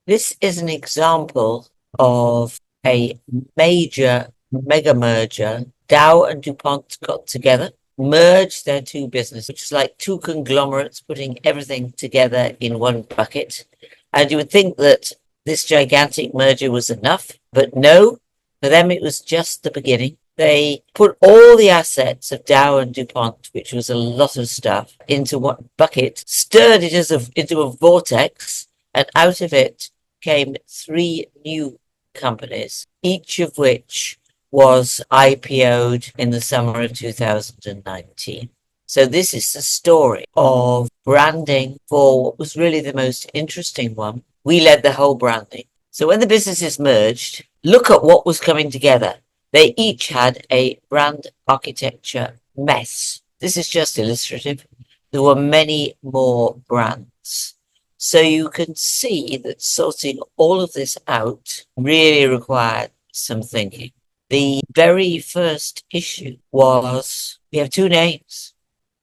This is an example of a major mega merger. Dow and DuPont got together, merged their two businesses, which is like two conglomerates putting everything together in one bucket. And you would think that this gigantic merger was enough, but no, for them it was just the beginning. They put all the assets of Dow and DuPont, which was a lot of stuff, into one bucket, stirred it into a vortex, and out of it came three new companies, each of which was IPO'd in the summer of 2019. So this is the story of branding for what was really the most interesting one. We led the whole branding. So when the businesses merged, look at what was coming together. They each had a brand architecture mess. This is just illustrative. There were many more brands. So you can see that sorting all of this out really required some thinking. The very first issue was we have two names,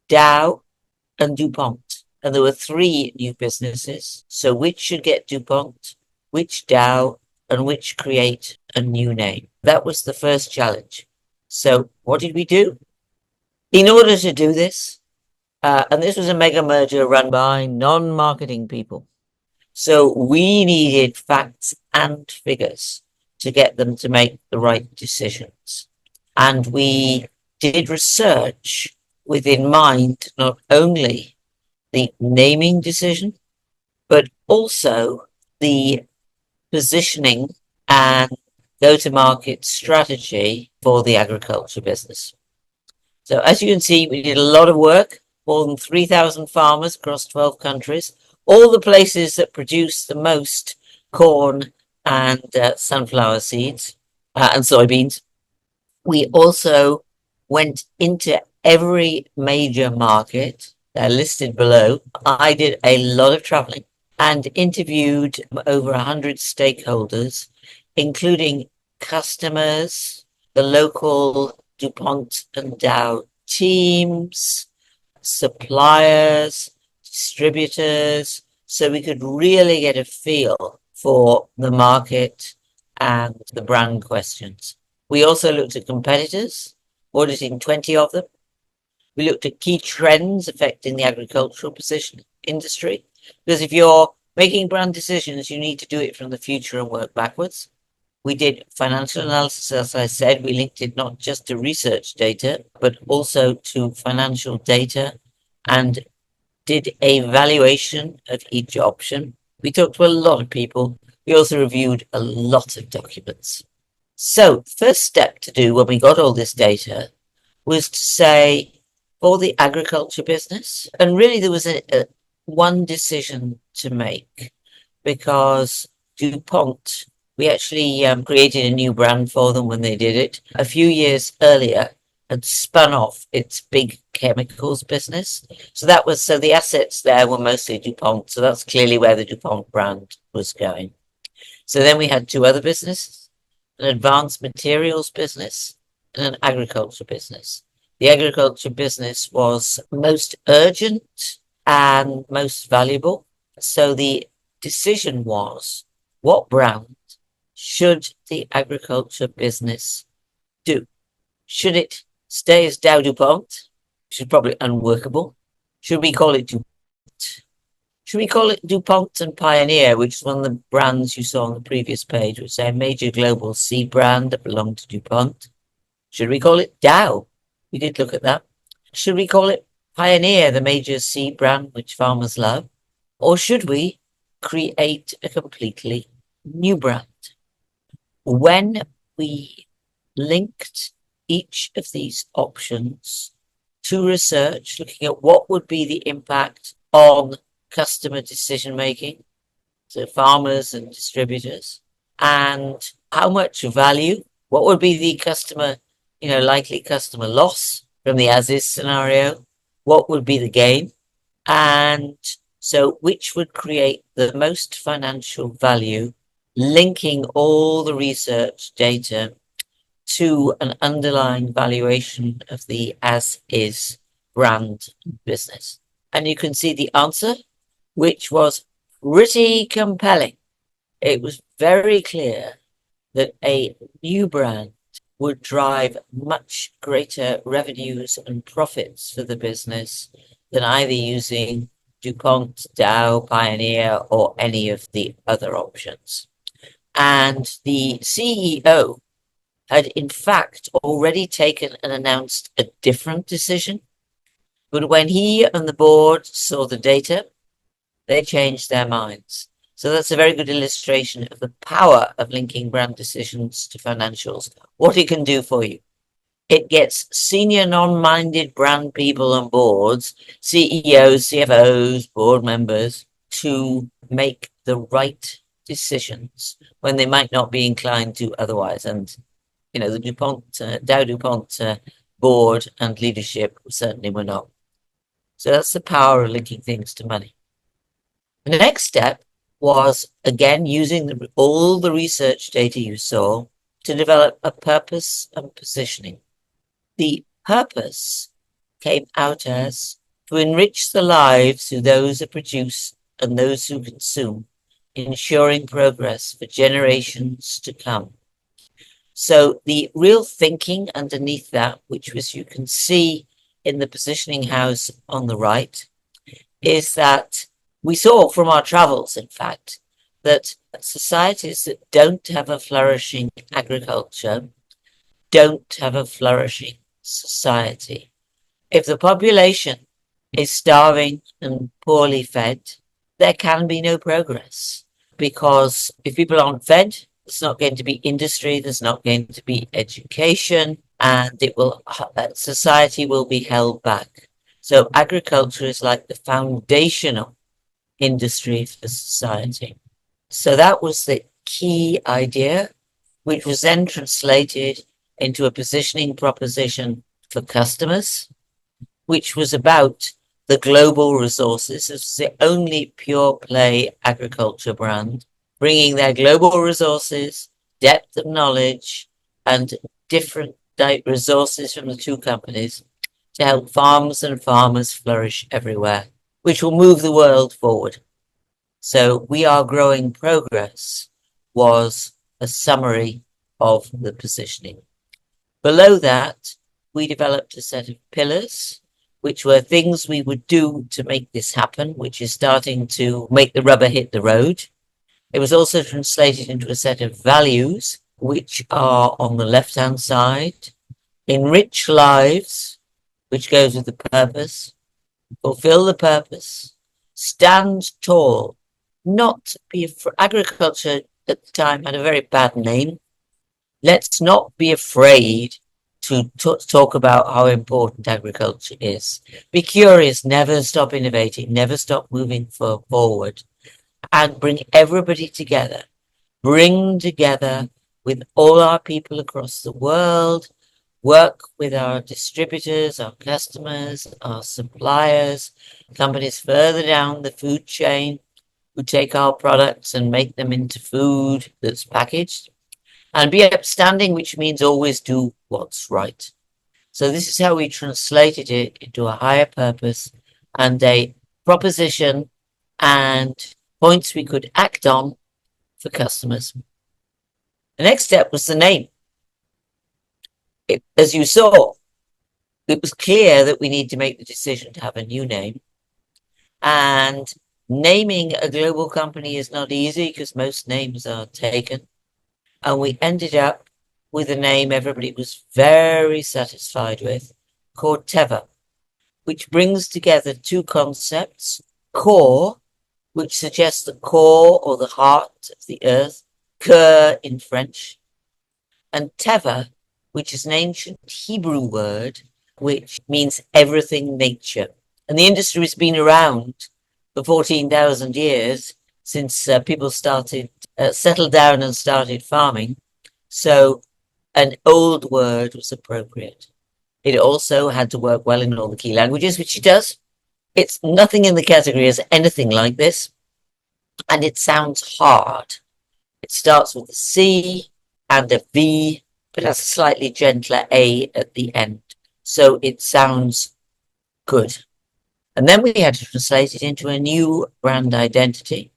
Dow and DuPont. And there were three new businesses. So which should get DuPont, which Dow, and which create a new name? That was the first challenge. So what did we do? In order to do this, and this was a mega merger run by non-marketing people. So we needed facts and figures to get them to make the right decisions. And we did research with in mind not only the naming decision, but also the positioning and go-to-market strategy for the agriculture business. So as you can see, we did a lot of work, more than 3,000 farmers across 12 countries, all the places that produce the most corn and sunflower seeds and soybeans. We also went into every major market. They're listed below. I did a lot of traveling and interviewed over 100 stakeholders, including customers, the local DuPont and Dow teams, suppliers, distributors, so we could really get a feel for the market and the brand questions. We also looked at competitors, auditing 20 of them. We looked at key trends affecting the agricultural position industry, because if you're making brand decisions, you need to do it from the future and work backwards. We did financial analysis, as I said. We linked it not just to research data, but also to financial data and did a valuation of each option. We talked to a lot of people. We also reviewed a lot of documents. So first step to do when we got all this data was to say, for the agriculture business, and really there was one decision to make, because DuPont, we actually created a new brand for them when they did it. A few years earlier, had spun off its big chemicals business. So the assets there were mostly DuPont. So that's clearly where the DuPont brand was going. So then we had two other businesses, an advanced materials business and an agriculture business. The agriculture business was most urgent and most valuable. So the decision was, what brand should the agriculture business do? Should it stay as Dow DuPont, which is probably unworkable? Should we call it DuPont? Should we call it DuPont and Pioneer, which is one of the brands you saw on the previous page, which is a major global seed brand that belonged to DuPont? Should we call it Dow? We did look at that. Should we call it Pioneer, the major seed brand which farmers love? Or should we create a completely new brand? When we linked each of these options to research, looking at what would be the impact on customer decision making, so farmers and distributors, and how much value, what would be the likely customer loss from the as-is scenario, what would be the gain, and so which would create the most financial value, linking all the research data to an underlying valuation of the as-is brand business. And you can see the answer, which was pretty compelling. it was very clear that a new brand would drive much greater revenues and profits for the business than either using DuPont, Dow, Pioneer, or any of the other options. And the CEO had in fact already taken and announced a different decision. But when he and the board saw the data, they changed their minds. So that's a very good illustration of the power of linking brand decisions to financials, what it can do for you. It gets senior non-minded brand people on boards, CEOs, CFOs, board members, to make the right decisions when they might not be inclined to otherwise. And, you know, the Dow DuPont board and leadership certainly were not. So that's the power of linking things to money. The next step was, again, using all the research data you saw to develop a purpose and positioning. The purpose came out as to enrich the lives of those who produce and those who consume, ensuring progress for generations to come. So the real thinking underneath that, which was you can see in the positioning house on the right, is that we saw from our travels, in fact, that societies that don't have a flourishing agriculture don't have a flourishing society. If the population is starving and poorly fed, there can be no progress, because if people aren't fed, there's not going to be industry, there's not going to be education, and society will be held back. So agriculture is like the foundational industry for society. So that was the key idea, which was then translated into a positioning proposition for customers, which was about the global resources. It's the only pure play agriculture brand, bringing their global resources, depth of knowledge, and different resources from the two companies to help farms and farmers flourish everywhere, which will move the world forward. So We Are Growing Progress was a summary of the positioning. Below that, we developed a set of pillars, which were things we would do to make this happen, which is starting to make the rubber hit the road. It was also translated into a set of values, which are on the left-hand side. Enrich lives, which goes with the purpose. Fulfill the purpose. Stand tall. Not be afraid. Agriculture at the time had a very bad name. Let's not be afraid to talk about how important agriculture is. Be curious, never stop innovating, never stop moving forward, and bring everybody together. Bring together with all our people across the world, work with our distributors, our customers, our suppliers, companies further down the food chain who take our products and make them into food that's packaged. And be upstanding, which means always do what's right. So this is how we translated it into a higher purpose and a proposition and points we could act on for customers. The next step was the name. As you saw, it was clear that we need to make the decision to have a new name. And naming a global company is not easy because most names are taken. And we ended up with a name everybody was very satisfied with, Corteva, which brings together two concepts: core, which suggests the core or the heart of the earth, cœur in French, and teva, which is an ancient Hebrew word, which means everything nature. And the industry has been around for 14,000 years since people settled down and started farming. So an old word was appropriate. It also had to work well in all the key languages, which it does. It's nothing in the category as anything like this. And it sounds hard. It starts with a C and a V, but has a slightly gentler A at the end. So it sounds good. And then we had to translate it into a new brand identity.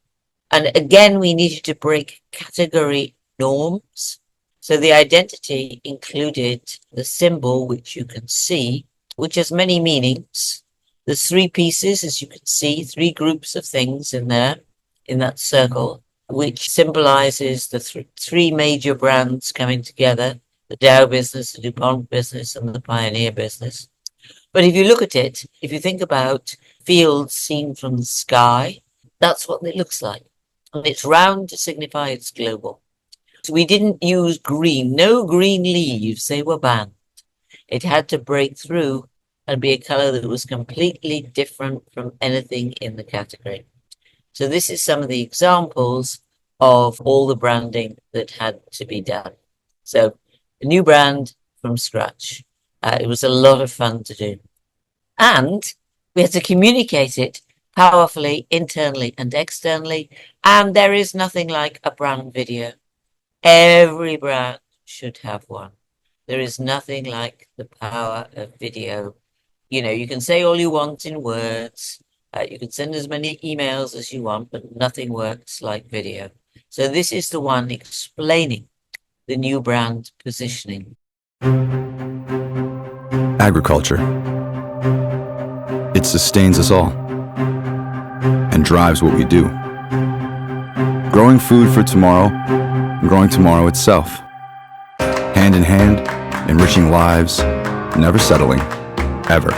And again, we needed to break category norms. So the identity included the symbol, which you can see, which has many meanings. There's three pieces, as you can see, three groups of things in there, in that circle, which symbolizes the three major brands coming together, the Dow business, the DuPont business, and the Pioneer business. But if you look at it, if you think about fields seen from the sky, that's what it looks like. And it's round to signify it's global. So we didn't use green, no green leaves, they were banned. It had to break through and be a color that was completely different from anything in the category. So this is some of the examples of all the branding that had to be done. So a new brand from scratch. It was a lot of fun to do. And we had to communicate it powerfully, internally and externally. And there is nothing like a brand video. Every brand should have one. There is nothing like the power of video. You know, you can say all you want in words. You can send as many emails as you want, but nothing works like video. So this is the one explaining the new brand positioning. Agriculture. It sustains us all and drives what we do. Growing food for tomorrow and growing tomorrow itself. Hand in hand, enriching lives, never settling, ever.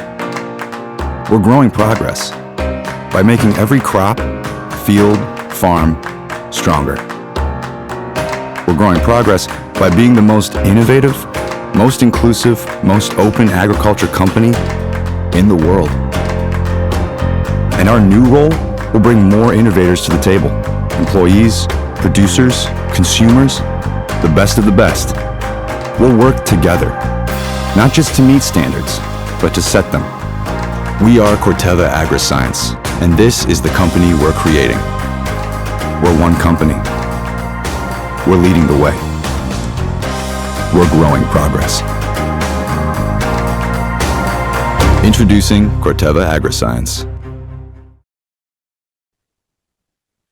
We're growing progress by making every crop, field, farm stronger. We're growing progress by being the most innovative, most inclusive, most open agriculture company in the world. And our new role will bring more innovators to the table. Employees, producers, consumers, the best of the best. We'll work together, not just to meet standards, but to set them. We are Corteva Agriscience, and this is the company we're creating. We're one company. We're leading the way. We're growing progress. Introducing Corteva Agriscience.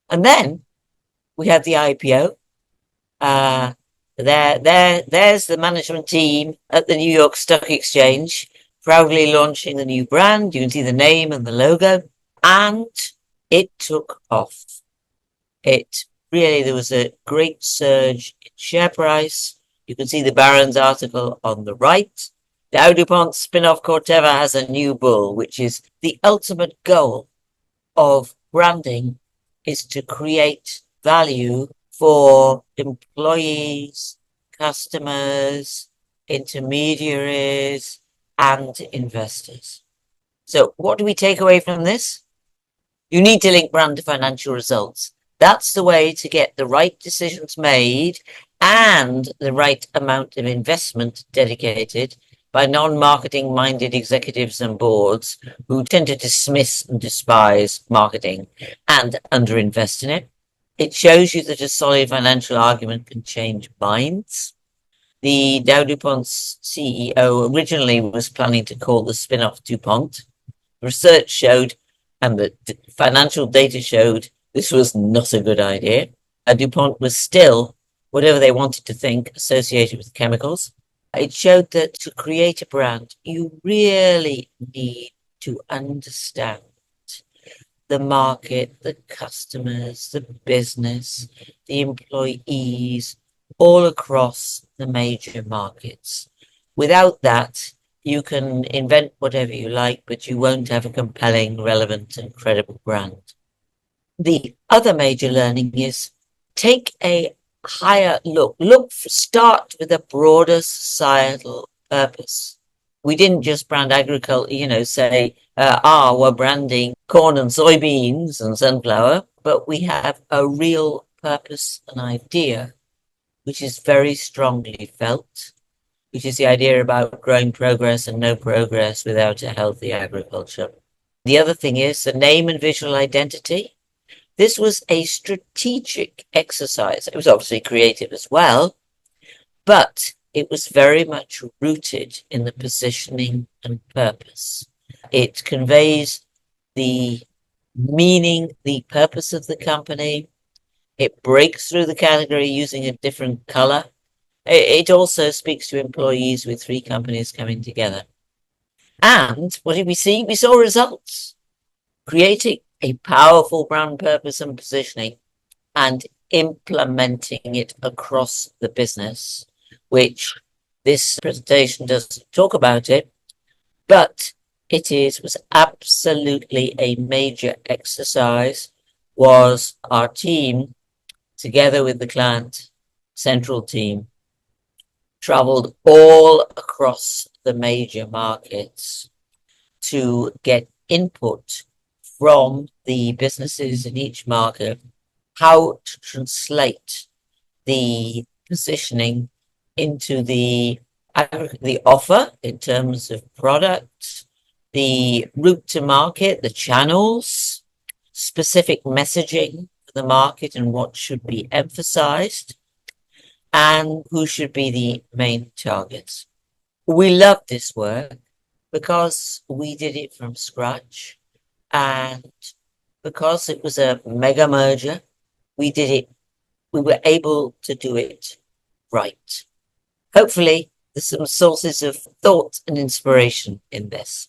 And then we had the IPO. There's the management team at the New York Stock Exchange, proudly launching the new brand. You can see the name and the logo, and it took off. There was a great surge in share price. You can see the Barron's article on the right. Dow DuPont spin-off Corteva has a new bull, which is the ultimate goal of branding, is to create value for employees, customers, intermediaries, and investors. So what do we take away from this? You need to link brand to financial results. That's the way to get the right decisions made and the right amount of investment dedicated by non-marketing minded executives and boards who tend to dismiss and despise marketing and underinvest in it. It shows you that a solid financial argument can change minds. The Dow DuPont's CEO originally was planning to call the spin-off DuPont. Research showed, and the financial data showed, this was not a good idea. DuPont was still, whatever they wanted to think, associated with chemicals. It showed that to create a brand, you really need to understand the market, the customers, the business, the employees, all across the major markets. Without that, you can invent whatever you like, but you won't have a compelling, relevant, and credible brand. The other major learning is take a higher look. Start with a broader societal purpose. We didn't just brand agriculture, say, we're branding corn and soybeans and sunflower, but we have a real purpose and idea, which is very strongly felt, which is the idea about growing progress and no progress without a healthy agriculture. The other thing is the name and visual identity. This was a strategic exercise. It was obviously creative as well, but it was very much rooted in the positioning and purpose. It conveys the meaning, the purpose of the company, It breaks through the category using a different color. It also speaks to employees with three companies coming together. And what did we see? We saw results, creating a powerful brand purpose and positioning and implementing it across the business, which this presentation doesn't talk about it, but was absolutely a major exercise. Was our team, together with the client central team, traveled all across the major markets to get input from the businesses in each market, how to translate the positioning into the offer in terms of product, the route to market, the channels, specific messaging for the market and what should be emphasized, and who should be the main targets. We loved this work because we did it from scratch, and because it was a mega merger, we were able to do it right. Hopefully, there's some sources of thought and inspiration in this.